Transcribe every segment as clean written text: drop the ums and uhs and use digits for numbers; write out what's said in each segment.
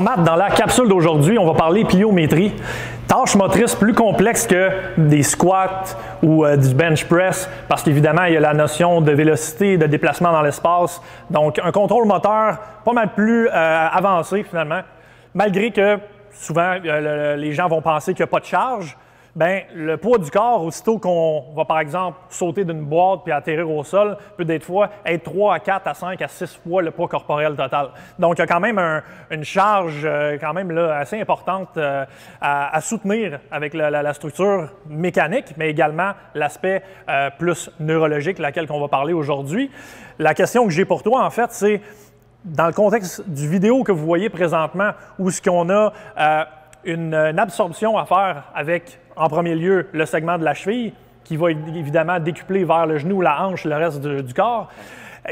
Matt, dans la capsule d'aujourd'hui, on va parler pliométrie. Tâche motrice plus complexe que des squats ou du bench press, parce qu'évidemment, il y a la notion de vélocité, de déplacement dans l'espace. Donc, un contrôle moteur pas mal plus avancé finalement, malgré que souvent, les gens vont penser qu'il n'y a pas de charge. Bien, le poids du corps, aussitôt qu'on va, par exemple, sauter d'une boîte puis atterrir au sol, peut des fois être 3 à 4 à 5 à 6 fois le poids corporel total. Donc, il y a quand même une charge quand même là, assez importante à soutenir avec la structure mécanique, mais également l'aspect plus neurologique, laquelle on va parler aujourd'hui. La question que j'ai pour toi, en fait, c'est dans le contexte du vidéo que vous voyez présentement, où ce qu'on a une absorption à faire avec, en premier lieu, le segment de la cheville, qui va évidemment décupler vers le genou, la hanche, le reste du corps.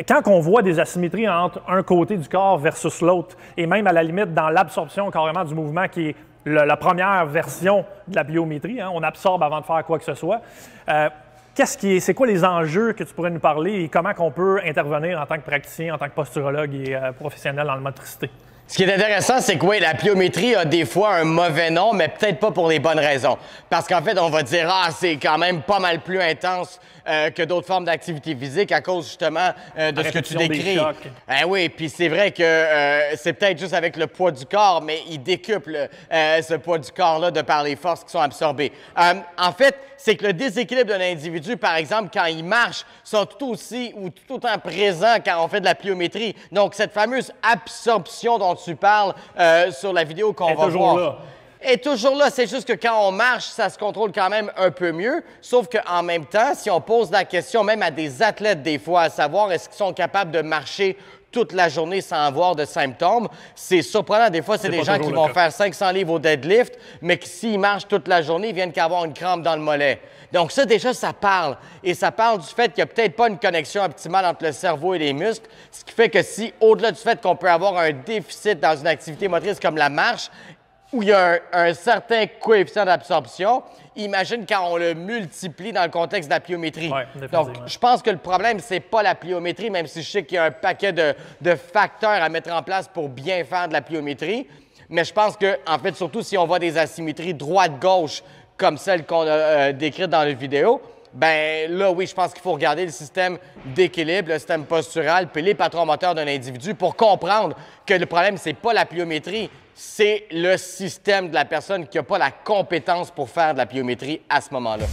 Quand on voit des asymétries entre un côté du corps versus l'autre, et même à la limite dans l'absorption carrément du mouvement qui est la première version de la pliométrie, hein, on absorbe avant de faire quoi que ce soit. C'est quoi les enjeux que tu pourrais nous parler et comment on peut intervenir en tant que praticien, en tant que posturologue et professionnel dans la motricité? Ce qui est intéressant, c'est que oui, la pliométrie a des fois un mauvais nom, mais peut-être pas pour les bonnes raisons. Parce qu'en fait, on va dire « Ah, c'est quand même pas mal plus intense que d'autres formes d'activité physique à cause justement de ce que tu décris. » Oui, puis c'est vrai que c'est peut-être juste avec le poids du corps, mais il décuple ce poids du corps-là de par les forces qui sont absorbées. En fait, c'est que le déséquilibre d'un individu, par exemple, quand il marche, sont tout aussi ou tout autant présents quand on fait de la pliométrie. Donc, cette fameuse absorption dont tu parles sur la vidéo qu'on va voir. Là. Est toujours là. C'est juste que quand on marche, ça se contrôle quand même un peu mieux. Sauf qu'en même temps, si on pose la question même à des athlètes des fois, à savoir est-ce qu'ils sont capables de marcher toute la journée sans avoir de symptômes, c'est surprenant. Des fois, c'est des gens qui vont faire 500 livres au deadlift, mais qui, s'ils marchent toute la journée, ils viennent qu'avoir une crampe dans le mollet. Donc ça, déjà, ça parle. Et ça parle du fait qu'il n'y a peut-être pas une connexion optimale entre le cerveau et les muscles, ce qui fait que si, au-delà du fait qu'on peut avoir un déficit dans une activité motrice comme la marche, où il y a un certain coefficient d'absorption, imagine quand on le multiplie dans le contexte de la pliométrie. Ouais, donc, je pense que le problème, c'est pas la pliométrie, même si je sais qu'il y a un paquet de facteurs à mettre en place pour bien faire de la pliométrie. Mais je pense que, en fait, surtout si on voit des asymétries droite-gauche, comme celle qu'on a décrite dans la vidéo, ben là, oui, je pense qu'il faut regarder le système d'équilibre, le système postural, puis les patrons moteurs d'un individu pour comprendre que le problème, c'est pas la pliométrie, c'est le système de la personne qui n'a pas la compétence pour faire de la pliométrie à ce moment-là.